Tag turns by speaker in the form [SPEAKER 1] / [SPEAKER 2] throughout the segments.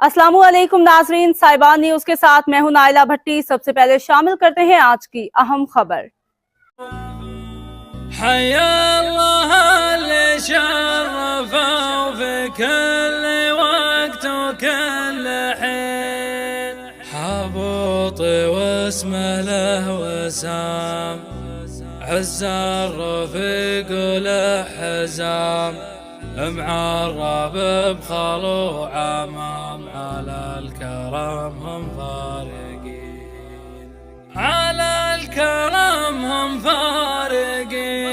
[SPEAKER 1] अस्सलामुअलैकुम नाजरीन, साहिबान न्यूज के साथ मैं हूं नाइला भट्टी। सबसे पहले शामिल करते हैं आज की अहम खबर।
[SPEAKER 2] في كل وقت وكل حين حبوط واسمه له وسام عز الرفيق له حزام معرب بخلوع امام على الكرم هم فارقين على الكرم هم فارقين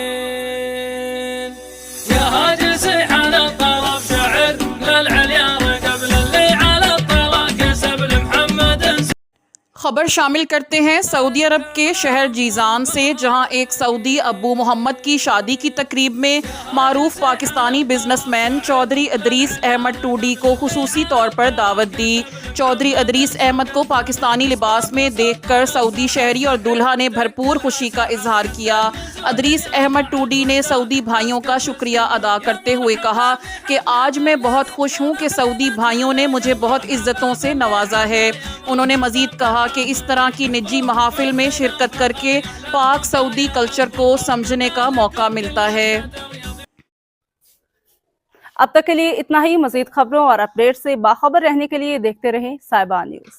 [SPEAKER 2] يا هاجسي على الطرف شعر للعليا قبل اللي على الطلاق كسب لمحمد।
[SPEAKER 3] खबर शामिल करते हैं सऊदी अरब के शहर जीजान से, जहां एक सऊदी अबू मोहम्मद की शादी की तकरीब में मारूफ पाकिस्तानी बिजनेसमैन चौधरी अदरीस अहमद टूडी को खुसूसी तौर पर दावत दी। चौधरी अदरीस अहमद को पाकिस्तानी लिबास में देखकर सऊदी शहरी और दूल्हा ने भरपूर खुशी का इजहार किया। अदरीस अहमद टूडी ने सऊदी भाइयों का शुक्रिया अदा करते हुए कहा कि आज मैं बहुत खुश हूँ कि सऊदी भाइयों ने मुझे बहुत इज्जतों से नवाजा है। उन्होंने मजीद कहा कि इस तरह की निजी महफिल में शिरकत करके पाक सऊदी कल्चर को समझने का मौका मिलता है।
[SPEAKER 1] अब तक के लिए इतना ही। मजीद खबरों और अपडेट से बाखबर रहने के लिए देखते रहें साहिबान न्यूज।